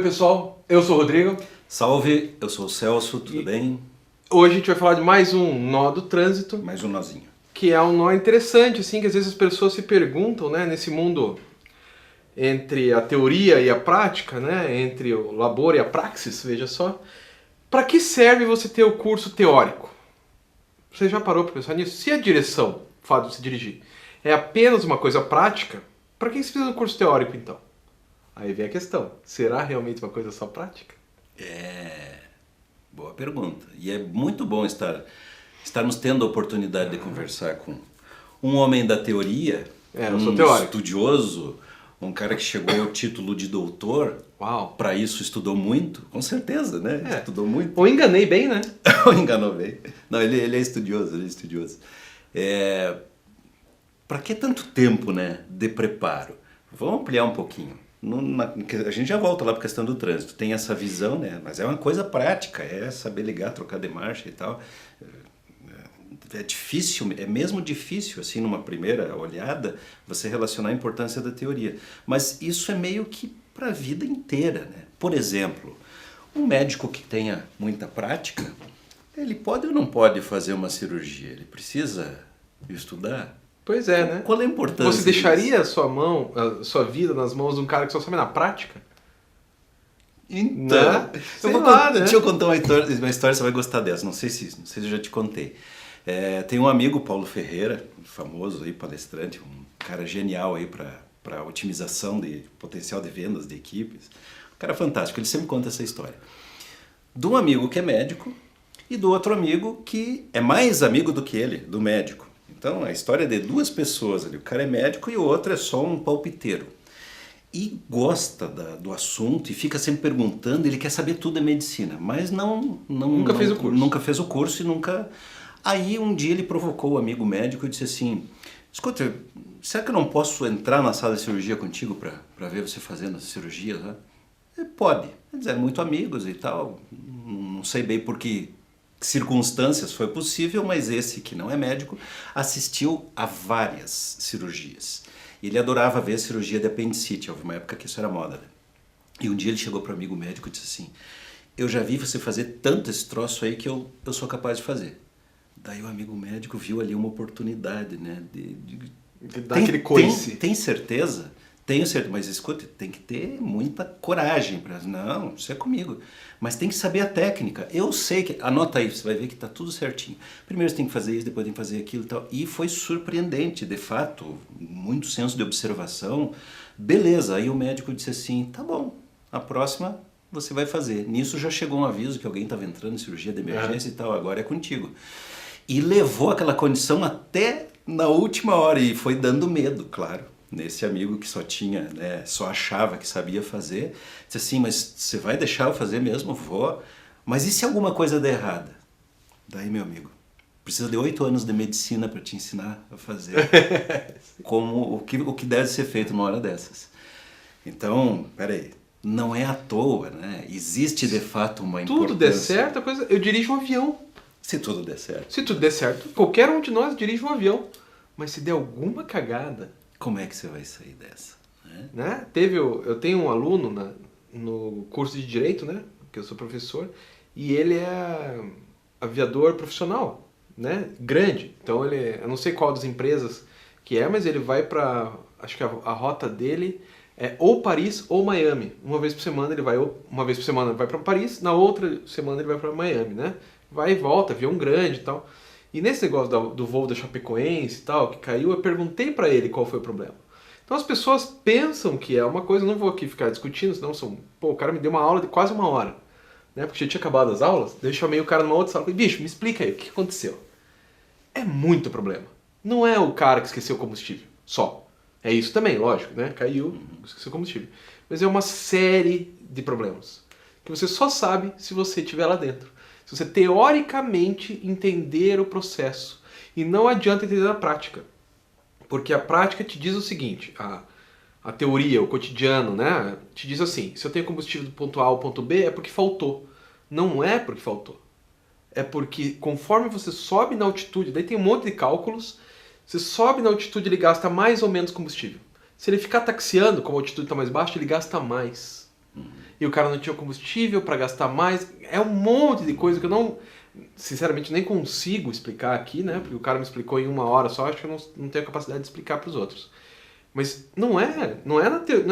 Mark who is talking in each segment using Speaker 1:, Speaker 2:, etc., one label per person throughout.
Speaker 1: pessoal, eu sou o Rodrigo.
Speaker 2: Salve, eu sou o Celso, tudo bem?
Speaker 1: Hoje a gente vai falar de mais um nó do trânsito,
Speaker 2: Mais um nozinho.
Speaker 1: que é um nó interessante, assim, que às vezes as pessoas se perguntam, né, nesse mundo entre a teoria e a prática, né, entre o labor e a praxis, veja só, para que serve você ter o curso teórico? Você já parou para pensar nisso? Se a direção, o fato de se dirigir, é apenas uma coisa prática, para que você precisa do curso teórico, então? Aí vem a questão, será realmente uma coisa só prática?
Speaker 2: Boa pergunta. E é muito bom estarmos tendo a oportunidade de conversar com um homem da teoria,
Speaker 1: eu sou teórico.
Speaker 2: estudioso, um cara que chegou ao título de doutor.
Speaker 1: Uau!
Speaker 2: Para isso estudou muito, com certeza, né? Estudou muito.
Speaker 1: Ou enganei bem, né?
Speaker 2: Ou enganou bem. Não, ele é estudioso, Para que tanto tempo, né, de preparo? Vamos ampliar um pouquinho. A gente já volta lá para a questão do trânsito. Tem essa visão, né? Mas é uma coisa prática, é saber ligar, trocar de marcha e tal. É difícil, é mesmo difícil, assim, numa primeira olhada, você relacionar a importância da teoria. Mas isso é meio que para a vida inteira, né? Por exemplo, um médico que tenha muita prática, ele pode ou não pode fazer uma cirurgia? Ele precisa estudar?
Speaker 1: Pois é, né?
Speaker 2: Qual é a importância
Speaker 1: Você deixaria
Speaker 2: disso?
Speaker 1: a sua vida nas mãos de um cara que só sabe na prática?
Speaker 2: Então,
Speaker 1: Né? Sei lá, né?
Speaker 2: deixa eu contar uma história, você vai gostar dessa, não sei se eu já te contei. Tem um amigo, Paulo Ferreira, famoso aí, palestrante, um cara genial aí para otimização de potencial de vendas de equipes. Um cara fantástico, ele sempre conta essa história. De um amigo que é médico e do outro amigo que é mais amigo do que ele, do médico. Então, a história de duas pessoas ali, o cara é médico e o outro é só um palpiteiro. E gosta do assunto e fica sempre perguntando, ele quer saber tudo da medicina, mas nunca
Speaker 1: fez o curso.
Speaker 2: Nunca fez o curso e nunca... Aí um dia ele provocou o amigo médico e disse assim, escuta, será que eu não posso entrar na sala de cirurgia contigo para ver você fazendo as cirurgias? Né? Ele pode. Eles eram muito amigos e tal, não sei bem por que circunstâncias foi possível, mas esse que não é médico assistiu a várias cirurgias. Ele adorava ver a cirurgia de apendicite, houve uma época que isso era moda. Né? E um dia ele chegou para um amigo médico e disse assim, eu já vi você fazer tanto esse troço aí que eu sou capaz de fazer. Daí o amigo médico viu ali uma oportunidade, né? De
Speaker 1: dar aquele coice.
Speaker 2: Tem certeza? Tenho certeza, mas escuta, tem que ter muita coragem para... Não, isso é comigo. Mas tem que saber a técnica. Eu sei que... Anota aí, você vai ver que está tudo certinho. Primeiro você tem que fazer isso, depois tem que fazer aquilo e tal. E foi surpreendente, de fato, muito senso de observação. Beleza, aí o médico disse assim, tá bom, a próxima você vai fazer. Nisso já chegou um aviso que alguém estava entrando em cirurgia de emergência e tal, agora é contigo. E levou aquela condição até na última hora e foi dando medo, claro. Nesse amigo que só tinha, né, só achava que sabia fazer, disse assim, mas você vai deixar eu fazer mesmo? Vou. Mas e se alguma coisa der errada? Daí, meu amigo, precisa de 8 anos de medicina para te ensinar a fazer como o que deve ser feito numa hora dessas. Então, peraí, não é à toa, né? Existe de fato uma importância.
Speaker 1: Tudo der certo, eu dirijo um avião.
Speaker 2: Se tudo der certo.
Speaker 1: Se tudo der certo, qualquer um de nós dirige um avião. Mas se der alguma cagada...
Speaker 2: Como é que você vai sair dessa?
Speaker 1: Né? Eu tenho um aluno no curso de Direito, né? Que eu sou professor, e ele é aviador profissional, né? Grande. Então eu não sei qual das empresas que é, mas ele vai para... Acho que a rota dele é ou Paris ou Miami. Uma vez por semana ele vai para Paris, na outra semana ele vai para Miami, né? Vai e volta, avião grande e tal. E nesse negócio do voo da Chapecoense e tal, que caiu, eu perguntei pra ele qual foi o problema. Então as pessoas pensam que é uma coisa, eu não vou aqui ficar discutindo, senão o cara me deu uma aula de quase 1 hora, né? Porque já tinha acabado as aulas, daí eu chamei o cara numa outra sala e falei, bicho, me explica aí, o que aconteceu? É muito problema. Não é o cara que esqueceu o combustível, só. É isso também, lógico, né? Caiu, esqueceu o combustível. Mas é uma série de problemas, que você só sabe se você estiver lá dentro. Se você teoricamente entender o processo. E não adianta entender a prática. Porque a prática te diz o seguinte, a teoria, o cotidiano, né? Te diz assim, se eu tenho combustível do ponto A ao ponto B é porque faltou. Não é porque faltou. É porque conforme você sobe na altitude, daí tem um monte de cálculos, você sobe na altitude ele gasta mais ou menos combustível. Se ele ficar taxiando, como a altitude está mais baixa, ele gasta mais. E o cara não tinha combustível para gastar mais. É um monte de coisa que eu não, sinceramente, nem consigo explicar aqui, né? Porque o cara me explicou em 1 hora só, acho que eu não tenho a capacidade de explicar para os outros. Mas não é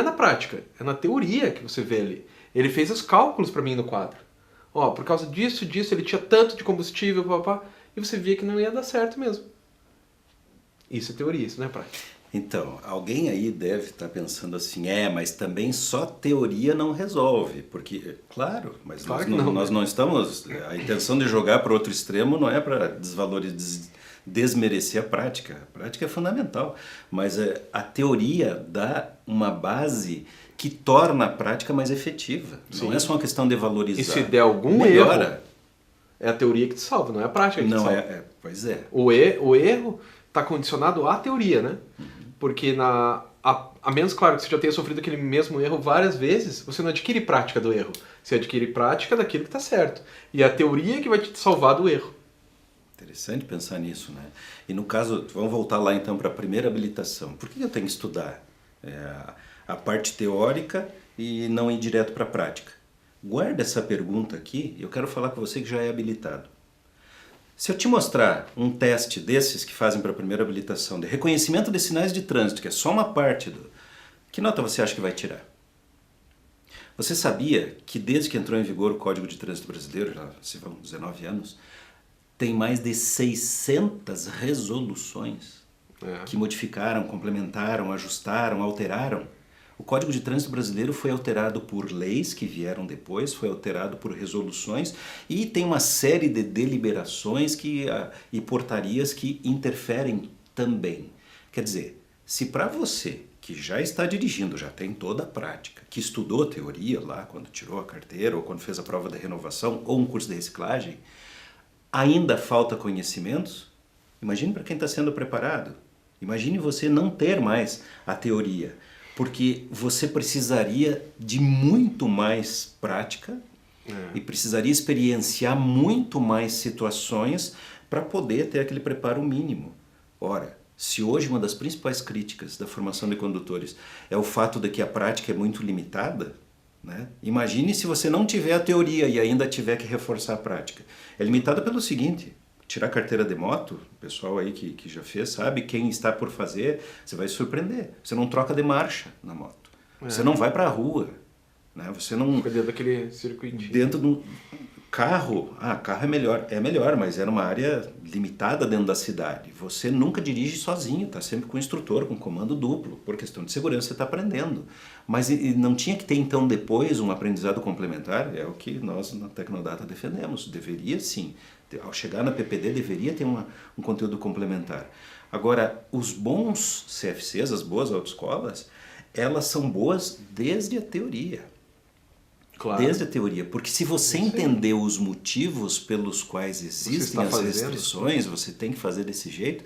Speaker 1: na prática, é na teoria que você vê ali. Ele fez os cálculos para mim no quadro. Ó, por causa disso, ele tinha tanto de combustível, papá, e você via que não ia dar certo mesmo. Isso é teoria, isso não é prática.
Speaker 2: Então, alguém aí deve estar pensando assim, mas também só teoria não resolve, porque, claro, mas
Speaker 1: Claro
Speaker 2: nós não estamos, a intenção de jogar para outro extremo não é para desmerecer a prática é fundamental, mas a teoria dá uma base que torna a prática mais efetiva, não é só uma questão de valorizar.
Speaker 1: E se der algum erro, é a teoria que te salva, não é a prática que te salva.
Speaker 2: Pois é.
Speaker 1: O erro está condicionado à teoria, né? Porque a menos, claro, que você já tenha sofrido aquele mesmo erro várias vezes, você não adquire prática do erro. Você adquire prática daquilo que está certo. E a teoria que vai te salvar do erro.
Speaker 2: Interessante pensar nisso, né? E no caso, vamos voltar lá então para a primeira habilitação. Por que eu tenho que estudar a parte teórica e não ir direto para a prática? Guarda essa pergunta aqui, eu quero falar com você que já é habilitado. Se eu te mostrar um teste desses que fazem para a primeira habilitação, de reconhecimento de sinais de trânsito, que é só uma parte do... Que nota você acha que vai tirar? Você sabia que desde que entrou em vigor o Código de Trânsito Brasileiro, já se vão 19 anos, tem mais de 600 resoluções que modificaram, complementaram, ajustaram, alteraram. O Código de Trânsito Brasileiro foi alterado por leis que vieram depois, foi alterado por resoluções e tem uma série de deliberações e portarias que interferem também. Quer dizer, se para você que já está dirigindo, já tem toda a prática, que estudou teoria lá quando tirou a carteira ou quando fez a prova de renovação ou um curso de reciclagem, ainda falta conhecimentos, imagine para quem está sendo preparado. Imagine você não ter mais a teoria. Porque você precisaria de muito mais prática e precisaria experienciar muito mais situações para poder ter aquele preparo mínimo. Ora, se hoje uma das principais críticas da formação de condutores é o fato de que a prática é muito limitada, né? Imagine se você não tiver a teoria e ainda tiver que reforçar a prática. É limitada pelo seguinte... Tirar carteira de moto, o pessoal aí que já fez sabe, quem está por fazer, você vai se surpreender. Você não troca de marcha na moto. Você não vai para a rua. Né? Você não...
Speaker 1: Fica dentro daquele circuito.
Speaker 2: Dentro do carro. Carro é melhor, mas era uma área limitada dentro da cidade. Você nunca dirige sozinho, está sempre com o instrutor, com comando duplo. Por questão de segurança você está aprendendo. Mas não tinha que ter então depois um aprendizado complementar, é o que nós na Tecnodata defendemos. Deveria sim. Ao chegar na PPD deveria ter um conteúdo complementar. Agora, os bons CFCs, as boas autoescolas, elas são boas desde a teoria.
Speaker 1: Claro.
Speaker 2: Desde a teoria. Porque se você entender os motivos pelos quais existem as restrições, você tem que fazer desse jeito,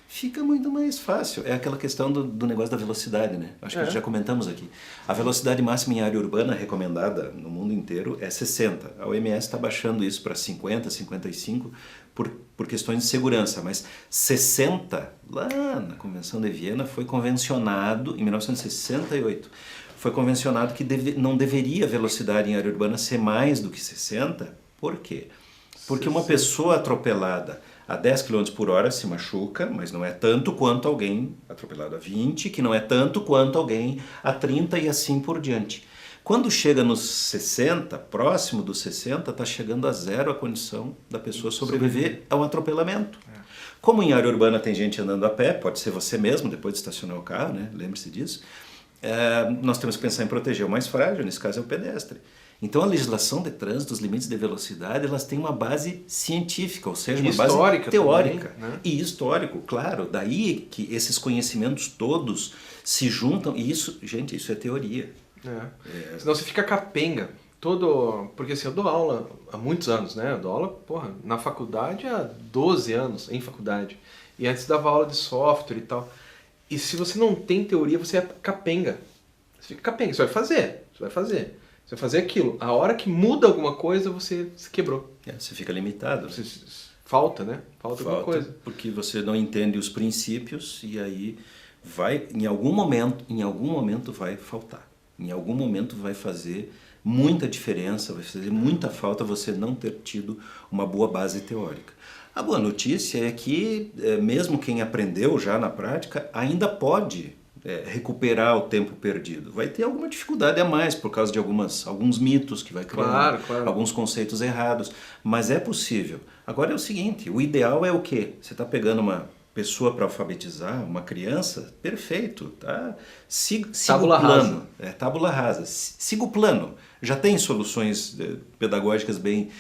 Speaker 2: fica muito mais fácil. É aquela questão do negócio da velocidade, né? Acho que já comentamos aqui. A velocidade máxima em área urbana recomendada no mundo inteiro é 60. A OMS está baixando isso para 50, 55 por questões de segurança. Mas 60, lá na Convenção de Viena, foi convencionado, em 1968, foi convencionado que não deveria a velocidade em área urbana ser mais do que 60. Por quê? Porque uma pessoa atropelada a 10 km por hora se machuca, mas não é tanto quanto alguém atropelado a 20, que não é tanto quanto alguém a 30 e assim por diante. Quando chega nos 60, próximo dos 60, está chegando a zero a condição da pessoa sobreviver a um atropelamento. Como em área urbana tem gente andando a pé, pode ser você mesmo depois de estacionar o carro, né? Lembre-se disso. Nós temos que pensar em proteger o mais frágil, nesse caso é o pedestre. Então a legislação de trânsito, os limites de velocidade, elas têm uma base científica, ou seja, uma base teórica.
Speaker 1: Também, né?
Speaker 2: E histórico, claro. Daí que esses conhecimentos todos se juntam, e isso, gente, isso é teoria.
Speaker 1: Senão você fica capenga. Porque assim, eu dou aula há muitos anos, né? Eu dou aula, na faculdade há 12 anos, em faculdade. E antes dava aula de software e tal. E se você não tem teoria, você é capenga. Você fica capenga, você vai fazer. Você vai fazer aquilo. A hora que muda alguma coisa, você se quebrou.
Speaker 2: Você fica limitado.
Speaker 1: Falta, né? Falta alguma coisa.
Speaker 2: Porque você não entende os princípios e aí em algum momento vai faltar. Em algum momento vai fazer muita diferença, vai fazer muita falta você não ter tido uma boa base teórica. A boa notícia é que, mesmo quem aprendeu já na prática, ainda pode recuperar o tempo perdido. Vai ter alguma dificuldade a mais por causa de alguns mitos que vai criando,
Speaker 1: Claro.
Speaker 2: alguns conceitos errados, mas é possível. Agora é o seguinte, o ideal é o quê? Você está pegando uma pessoa para alfabetizar, uma criança, perfeito, tá? Siga o plano. Tábula rasa. Siga o plano. Já tem soluções pedagógicas bem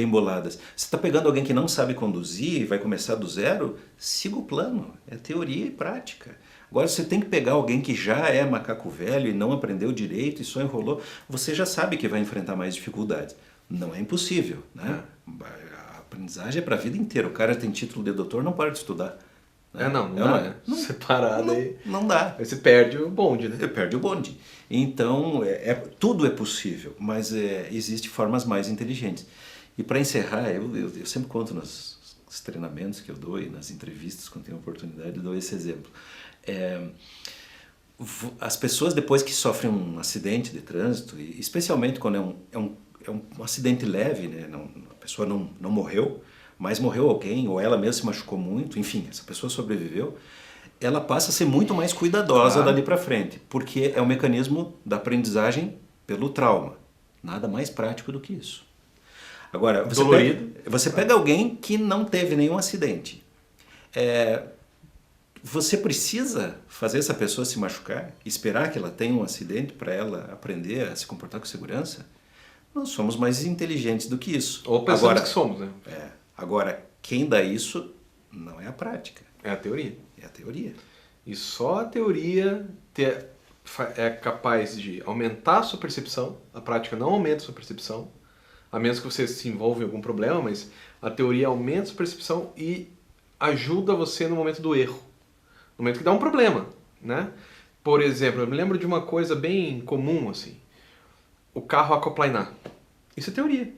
Speaker 2: boladas. Você está pegando alguém que não sabe conduzir e vai começar do zero, siga o plano. É teoria e prática. Agora, você tem que pegar alguém que já é macaco velho e não aprendeu direito e só enrolou, você já sabe que vai enfrentar mais dificuldades. Não é impossível, né? A aprendizagem é para a vida inteira. O cara tem título de doutor, não para de estudar.
Speaker 1: Não dá. Separado aí.
Speaker 2: Não dá.
Speaker 1: Aí você perde o bonde, né?
Speaker 2: Perde o bonde. Então, tudo é possível, mas existem formas mais inteligentes. E para encerrar, eu sempre conto nos treinamentos que eu dou e nas entrevistas, quando tenho oportunidade, eu dou esse exemplo. As pessoas, depois que sofrem um acidente de trânsito, e especialmente quando é um acidente leve, né? A pessoa não morreu, mas morreu alguém, ou ela mesma se machucou muito, enfim, essa pessoa sobreviveu, ela passa a ser muito mais cuidadosa dali para frente, porque é o mecanismo da aprendizagem pelo trauma. Nada mais prático do que isso. Agora, você pega alguém que não teve nenhum acidente. Você precisa fazer essa pessoa se machucar, esperar que ela tenha um acidente para ela aprender a se comportar com segurança? Nós somos mais inteligentes do que isso.
Speaker 1: Ou pensamos que somos, né?
Speaker 2: Agora, quem dá isso não é a prática.
Speaker 1: É a teoria.
Speaker 2: É a teoria.
Speaker 1: E só a teoria é capaz de aumentar a sua percepção. A prática não aumenta a sua percepção, a menos que você se envolva em algum problema, mas a teoria aumenta a sua percepção e ajuda você no momento do erro. No momento que dá um problema, né? Por exemplo, eu me lembro de uma coisa bem comum, assim. O carro aquaplanar. Isso é teoria.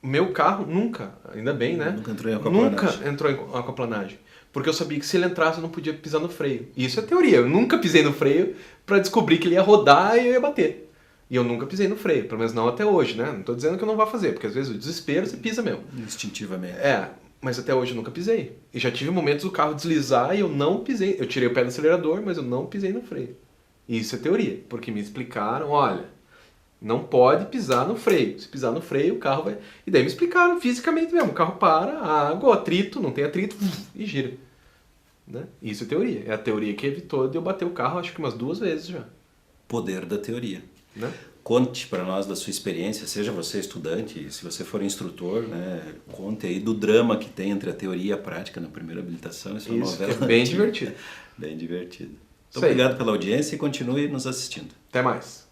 Speaker 1: O meu carro nunca, ainda bem, né?
Speaker 2: Nunca entrou em aquaplanagem.
Speaker 1: Nunca entrou em aquaplanagem. Porque eu sabia que se ele entrasse eu não podia pisar no freio. E isso é teoria. Eu nunca pisei no freio para descobrir que ele ia rodar e eu ia bater. E eu nunca pisei no freio, pelo menos não até hoje, né? Não estou dizendo que eu não vá fazer, porque às vezes o desespero você pisa mesmo.
Speaker 2: Instintivamente.
Speaker 1: Mas até hoje eu nunca pisei. E já tive momentos do carro deslizar e eu não pisei. Eu tirei o pé do acelerador, mas eu não pisei no freio. E isso é teoria, porque me explicaram, olha, não pode pisar no freio. Se pisar no freio, o carro vai... E daí me explicaram fisicamente mesmo. O carro para, a água, o atrito, não tem atrito, e gira. Né? Isso é teoria. É a teoria que evitou de eu bater o carro, acho que umas 2 vezes já.
Speaker 2: Poder da teoria.
Speaker 1: Né?
Speaker 2: Conte para nós da sua experiência, seja você estudante, se você for instrutor, né? Conte aí do drama que tem entre a teoria e a prática na primeira habilitação. Isso é uma novela
Speaker 1: é bem divertido.
Speaker 2: Bem divertido. Então, obrigado pela audiência e continue nos assistindo.
Speaker 1: Até mais.